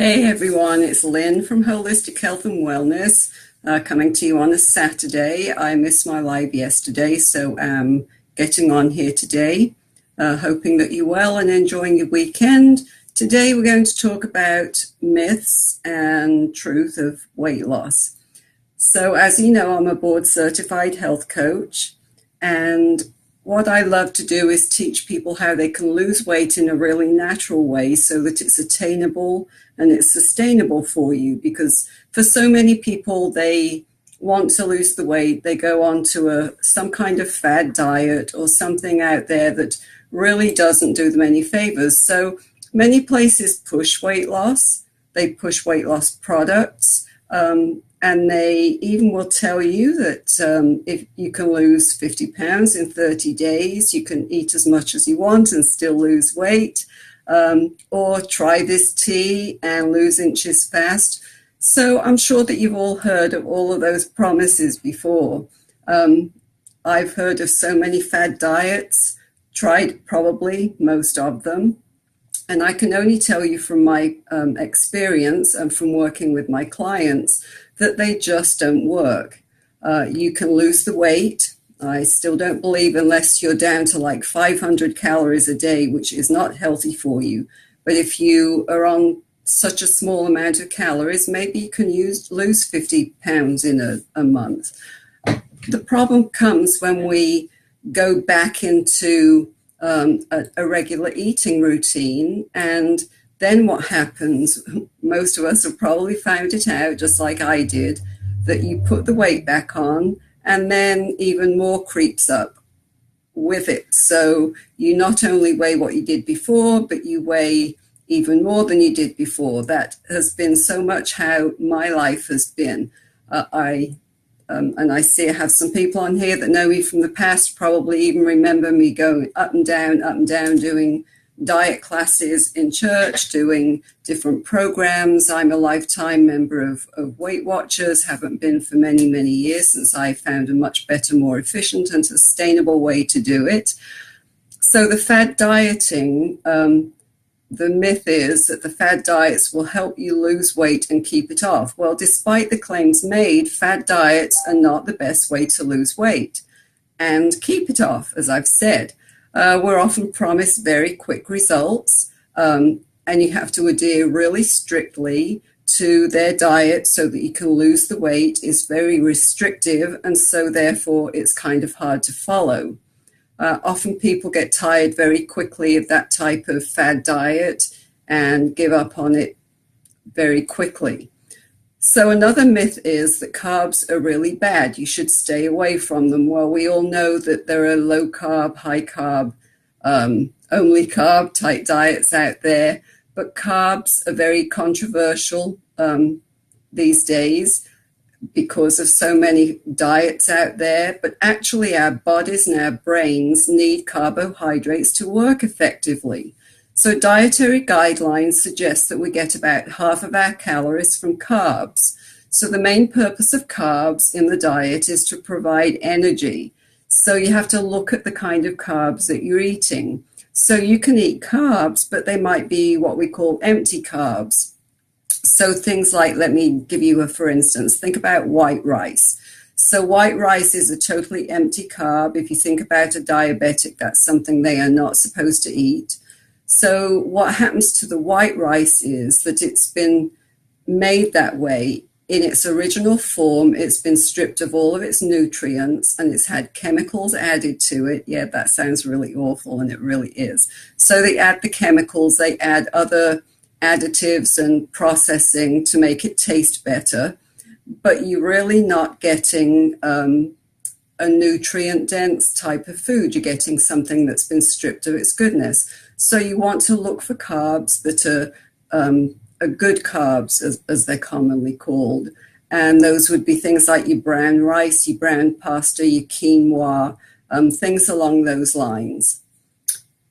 Hey everyone, it's Lynn from Holistic Health and Wellness, coming to you on a Saturday. I missed my live yesterday, so I'm getting on here today, hoping that you're well and enjoying your weekend. Today we're going to talk about myths and truth of weight loss. So as you know, I'm a board certified health coach, and what I love to do is teach people how they can lose weight in a really natural way so that it's attainable and it's sustainable for you. Because for so many people, they want to lose the weight, they go on to some kind of fad diet or something out there that really doesn't do them any favors. So many places push weight loss, they push weight loss products, and they even will tell you that if you can lose 50 pounds in 30 days, you can eat as much as you want and still lose weight, or try this tea and lose inches fast. So I'm sure that you've all heard of all of those promises before. I've heard of so many fad diets, tried probably most of them. And I can only tell you from my experience and from working with my clients that they just don't work. You can lose the weight. I still don't believe unless you're down to like 500 calories a day, which is not healthy for you. But if you are on such a small amount of calories, maybe you can lose 50 pounds in a month. The problem comes when we go back into a regular eating routine, and then what happens, most of us have probably found it out, just like I did, that you put the weight back on and then even more creeps up with it. So you not only weigh what you did before, but you weigh even more than you did before. That has been so much how my life has been. And I see I have some people on here that know me from the past, probably even remember me going up and down, doing diet classes in church, doing different programs. I'm a lifetime member of Weight Watchers, haven't been for many, many years since I found a much better, more efficient and sustainable way to do it. So the fad dieting, the myth is that the fad diets will help you lose weight and keep it off. Well, despite the claims made, fad diets are not the best way to lose weight and keep it off, as I've said. We're often promised very quick results, and you have to adhere really strictly to their diet so that you can lose the weight. It's very restrictive, and so therefore it's kind of hard to follow. Often people get tired very quickly of that type of fad diet and give up on it very quickly. So another myth is that carbs are really bad. You should stay away from them. Well, we all know that there are low carb, high carb, only carb type diets out there, but carbs are very controversial these days because of so many diets out there. But actually our bodies and our brains need carbohydrates to work effectively. So dietary guidelines suggest that we get about half of our calories from carbs. So the main purpose of carbs in the diet is to provide energy. So you have to look at the kind of carbs that you're eating. So you can eat carbs, but they might be what we call empty carbs. So things like, let me give you for instance, think about white rice. So white rice is a totally empty carb. If you think about a diabetic, that's something they are not supposed to eat. So what happens to the white rice is that it's been made that way in its original form. It's been stripped of all of its nutrients and it's had chemicals added to it. Yeah, that sounds really awful, and it really is. So they add the chemicals, they add other additives and processing to make it taste better, but you're really not getting a nutrient-dense type of food. You're getting something that's been stripped of its goodness. So you want to look for carbs that are good carbs, as they're commonly called. And those would be things like your brown rice, your brown pasta, your quinoa, things along those lines.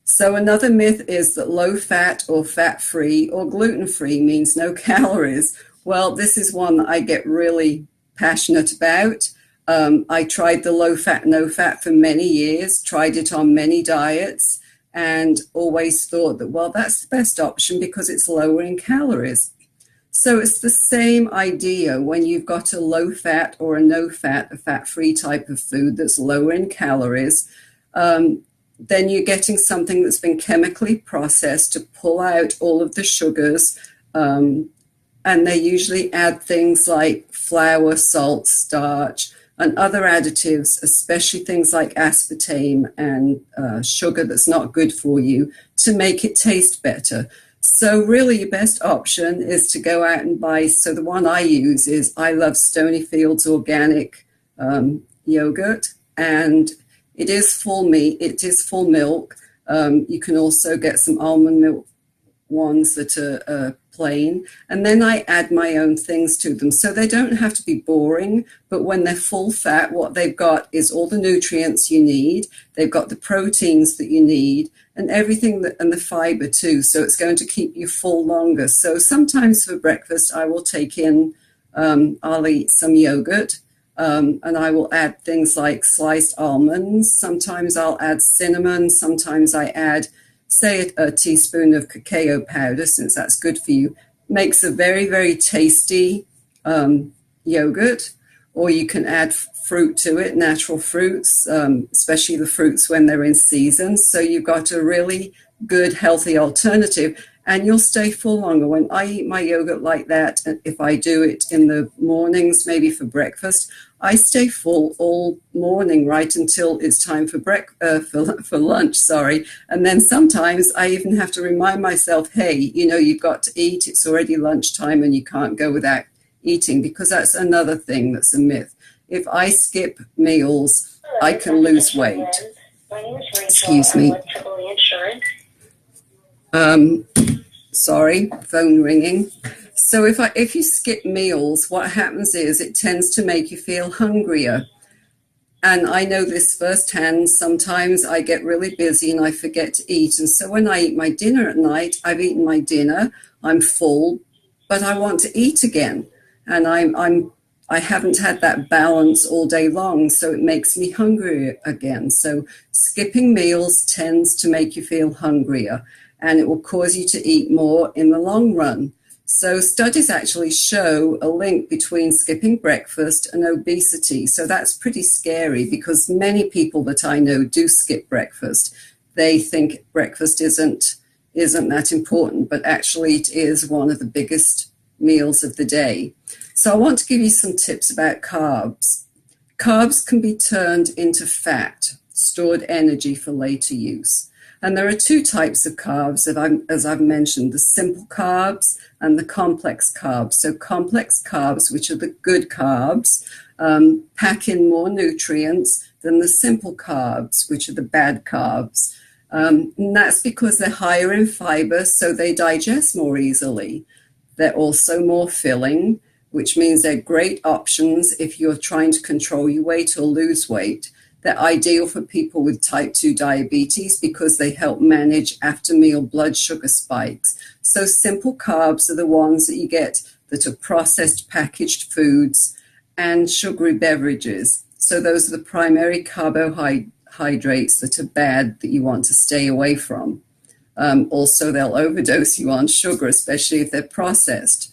So another myth is that low fat or fat-free or gluten-free means no calories. Well, this is one that I get really passionate about. I tried the low fat, no fat for many years, tried it on many diets, and always thought that, well, that's the best option because it's lower in calories. So it's the same idea when you've got a low fat or a no fat, a fat free type of food that's lower in calories. Then you're getting something that's been chemically processed to pull out all of the sugars. And they usually add things like flour, salt, starch, and other additives, especially things like aspartame and sugar that's not good for you, to make it taste better. So really your best option is to go out and buy, so the one I use is I love Stonyfield's organic yogurt, and it is full meat, it is full milk. You can also get some almond milk ones that are plain, and then I add my own things to them. So they don't have to be boring, but when they're full fat, what they've got is all the nutrients you need. They've got the proteins that you need and everything that, and the fiber too. So it's going to keep you full longer. So sometimes for breakfast, I will take in, I'll eat some yogurt, and I will add things like sliced almonds. Sometimes I'll add cinnamon. Sometimes I add, say, a teaspoon of cacao powder, since that's good for you. Makes a very, very tasty yogurt. Or you can add fruit to it, natural fruits, especially the fruits when they're in season. So you've got a really good, healthy alternative, and you'll stay full longer. When I eat my yogurt like that, if I do it in the mornings, maybe for breakfast, I stay full all morning right until it's time for for lunch, sorry. And then sometimes I even have to remind myself, hey, you know, you've got to eat. It's already lunchtime and you can't go without eating, because that's another thing that's a myth. If I skip meals, I can lose weight. Excuse me. Sorry, phone ringing. So if you skip meals, what happens is it tends to make you feel hungrier. And I know this firsthand. Sometimes I get really busy and I forget to eat. And so when I eat my dinner at night, I've eaten my dinner, I'm full, but I want to eat again. And I haven't had that balance all day long, so it makes me hungry again. So skipping meals tends to make you feel hungrier, and it will cause you to eat more in the long run. So studies actually show a link between skipping breakfast and obesity. So that's pretty scary, because many people that I know do skip breakfast. They think breakfast isn't that important, but actually it is one of the biggest meals of the day. So I want to give you some tips about carbs. Carbs can be turned into fat, stored energy for later use. And there are two types of carbs, as I've mentioned, the simple carbs and the complex carbs. So complex carbs, which are the good carbs, pack in more nutrients than the simple carbs, which are the bad carbs. And that's because they're higher in fiber, so they digest more easily. They're also more filling, which means they're great options if you're trying to control your weight or lose weight. They're ideal for people with type 2 diabetes because they help manage after-meal blood sugar spikes. So simple carbs are the ones that you get that are processed packaged foods and sugary beverages. So those are the primary carbohydrates that are bad, that you want to stay away from. Also, they'll overdose you on sugar, especially if they're processed.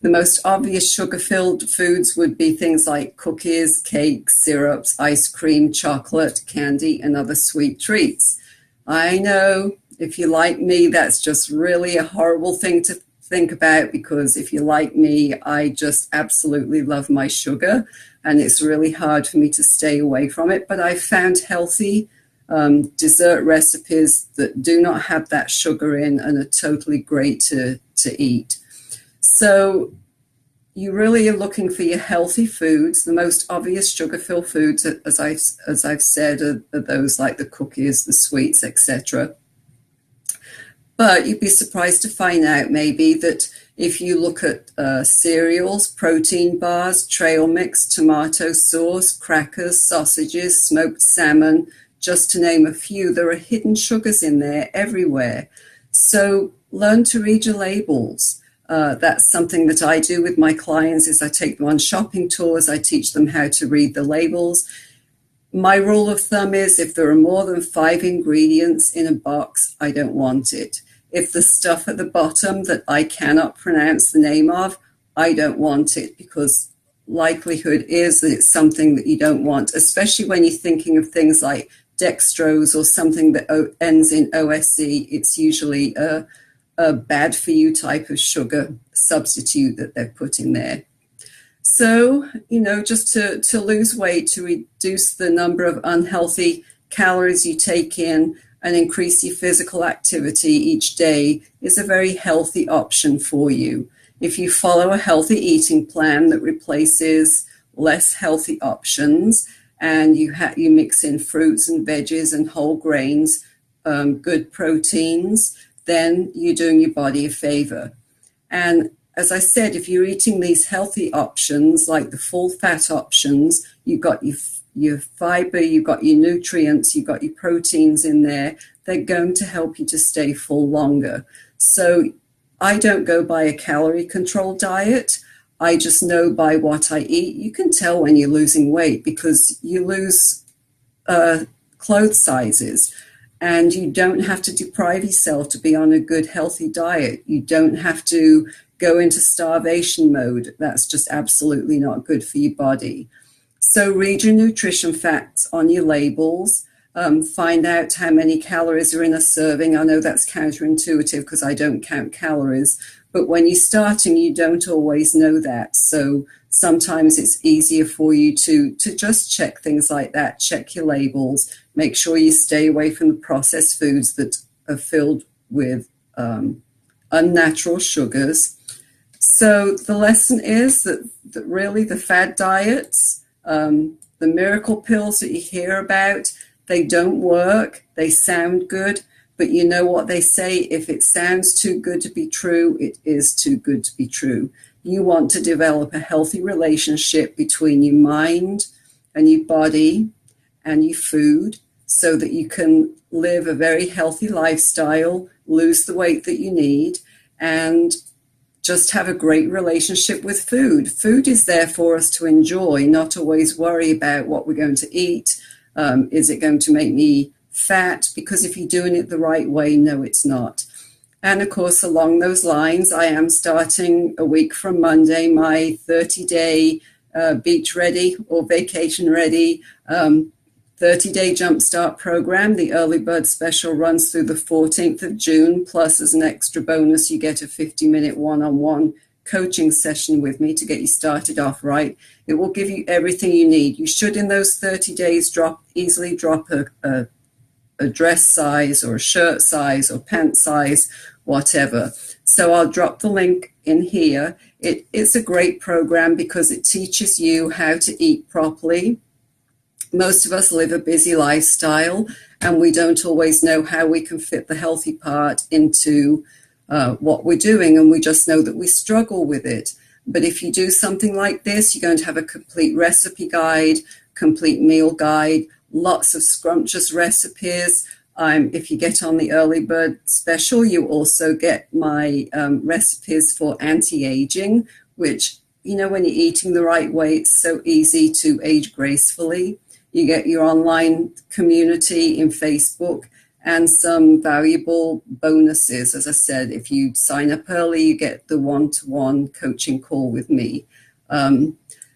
The most obvious sugar-filled foods would be things like cookies, cakes, syrups, ice cream, chocolate, candy, and other sweet treats. I know, if you're like me, that's just really a horrible thing to think about, because if you're like me, I just absolutely love my sugar, and it's really hard for me to stay away from it. But I've found healthy dessert recipes that do not have that sugar in and are totally great to eat. So you really are looking for your healthy foods. The most obvious sugar-filled foods, as I've said, are those like the cookies, the sweets, etc. But you'd be surprised to find out maybe that if you look at cereals, protein bars, trail mix, tomato sauce, crackers, sausages, smoked salmon, just to name a few, there are hidden sugars in there everywhere. So learn to read your labels. That's something that I do with my clients. Is I take them on shopping tours. I teach them how to read the labels. My rule of thumb is if there are more than 5 ingredients in a box, I don't want it. if the stuff at the bottom that I cannot pronounce the name of, I don't want it, because likelihood is that it's something that you don't want, especially when you're thinking of things like dextrose or something that ends in OSE. It's usually a bad for you type of sugar substitute that they're putting there. So, just to lose weight, to reduce the number of unhealthy calories you take in and increase your physical activity each day is a very healthy option for you. If you follow a healthy eating plan that replaces less healthy options, and you mix in fruits and veggies and whole grains, good proteins, then you're doing your body a favor. And as I said, if you're eating these healthy options, like the full fat options, you've got your fiber, you've got your nutrients, you've got your proteins in there, they're going to help you to stay full longer. So I don't go by a calorie control diet. I just know by what I eat. You can tell when you're losing weight because you lose clothes sizes. And you don't have to deprive yourself to be on a good, healthy diet. You don't have to go into starvation mode. That's just absolutely not good for your body. So read your nutrition facts on your labels. Find out how many calories are in a serving. I know that's counterintuitive because I don't count calories. But when you're starting, you don't always know that. So sometimes it's easier for you to just check things like that, check your labels, make sure you stay away from the processed foods that are filled with unnatural sugars. So the lesson is that really the fad diets, the miracle pills that you hear about, they don't work. They sound good, but you know what they say, if it sounds too good to be true, it is too good to be true. You want to develop a healthy relationship between your mind and your body and your food so that you can live a very healthy lifestyle, lose the weight that you need, and just have a great relationship with food. Food is there for us to enjoy, not always worry about what we're going to eat. Is it going to make me fat? Because if you're doing it the right way, no, it's not. And of course, along those lines, I am starting a week from Monday my 30-day beach ready or vacation ready 30-day jumpstart program. The early bird special runs through the 14th of June. Plus, as an extra bonus, you get a 50-minute one-on-one coaching session with me to get you started off right. It will give you everything you need. You should, in those 30 days, easily drop a dress size or a shirt size or pant size, whatever. So I'll drop the link in here. It's a great program because it teaches you how to eat properly. Most of us live a busy lifestyle and we don't always know how we can fit the healthy part into what we're doing, and we just know that we struggle with it. But if you do something like this, you're going to have a complete recipe guide, complete meal guide, lots of scrumptious recipes. If you get on the early bird special, you also get my recipes for anti-aging, which, when you're eating the right way, it's so easy to age gracefully. You get your online community in Facebook and some valuable bonuses. As I said, if you sign up early, you get the one-to-one coaching call with me.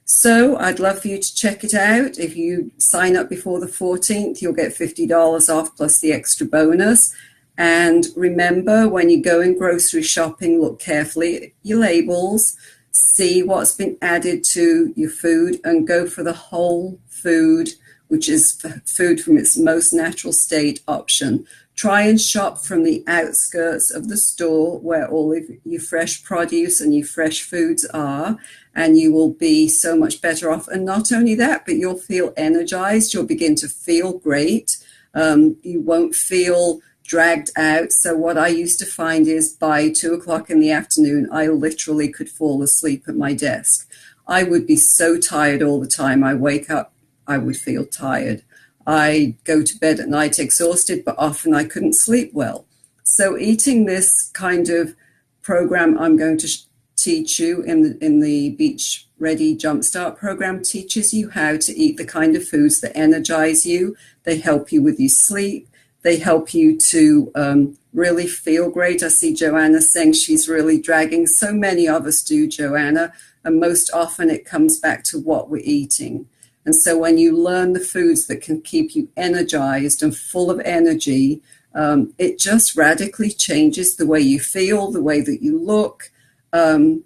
So I'd love for you to check it out. If you sign up before the 14th, you'll get $50 off plus the extra bonus. And remember, when you go in grocery shopping, look carefully at your labels, see what's been added to your food, and go for the whole food, which is food from its most natural state option. Try and shop from the outskirts of the store where all of your fresh produce and your fresh foods are, and you will be so much better off. And not only that, but you'll feel energized. You'll begin to feel great. You won't feel dragged out. So what I used to find is by 2:00 in the afternoon, I literally could fall asleep at my desk. I would be so tired all the time. I wake up, I would feel tired. I go to bed at night exhausted, but often I couldn't sleep well. So eating this kind of program I'm going to teach you in the Beach Ready Jumpstart program teaches you how to eat the kind of foods that energize you. They help you with your sleep. They help you to really feel great. I see Joanna saying she's really dragging. So many of us do, Joanna, and most often it comes back to what we're eating. And so when you learn the foods that can keep you energized and full of energy, it just radically changes the way you feel, the way that you look, and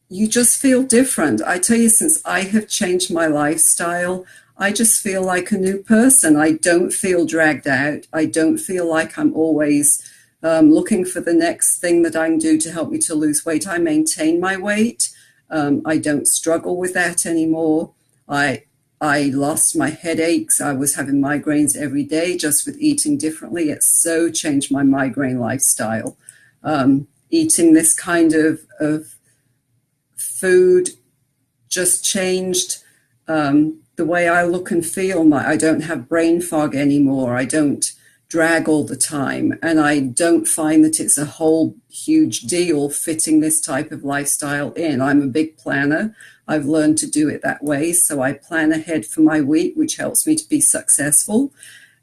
you just feel different. I tell you, since I have changed my lifestyle, I just feel like a new person. I don't feel dragged out. I don't feel like I'm always looking for the next thing that I can do to help me to lose weight. I maintain my weight. I don't struggle with that anymore. I lost my headaches. I was having migraines every day just with eating differently. It so changed my migraine lifestyle. Eating this kind of food just changed the way I look and feel. I don't have brain fog anymore. I don't drag all the time. And I don't find that it's a whole huge deal fitting this type of lifestyle in. I'm a big planner. I've learned to do it that way. So I plan ahead for my week, which helps me to be successful.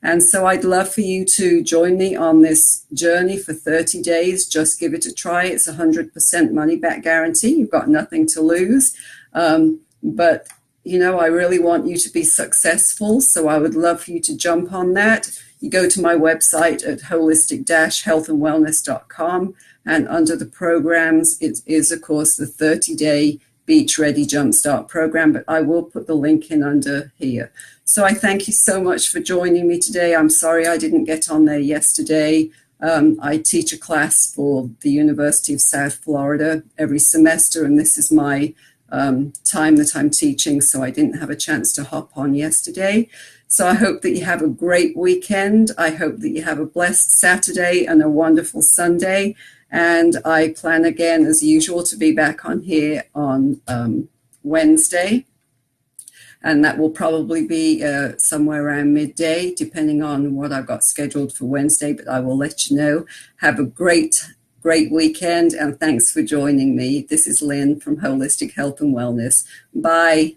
And so I'd love for you to join me on this journey for 30 days. Just give it a try. It's 100% money back guarantee. You've got nothing to lose. But you know, I really want you to be successful. So I would love for you to jump on that. You go to my website at holistic-healthandwellness.com, and under the programs, it is, of course, the 30-day Beach Ready Jumpstart program, but I will put the link in under here. So I thank you so much for joining me today. I'm sorry I didn't get on there yesterday. I teach a class for the University of South Florida every semester, and this is my time that I'm teaching, so I didn't have a chance to hop on yesterday. So I hope that you have a great weekend. I hope that you have a blessed Saturday and a wonderful Sunday. And I plan again, as usual, to be back on here on Wednesday. And that will probably be somewhere around midday, depending on what I've got scheduled for Wednesday, but I will let you know. Have a great weekend, and thanks for joining me. This is Lynn from Holistic Health and Wellness. Bye.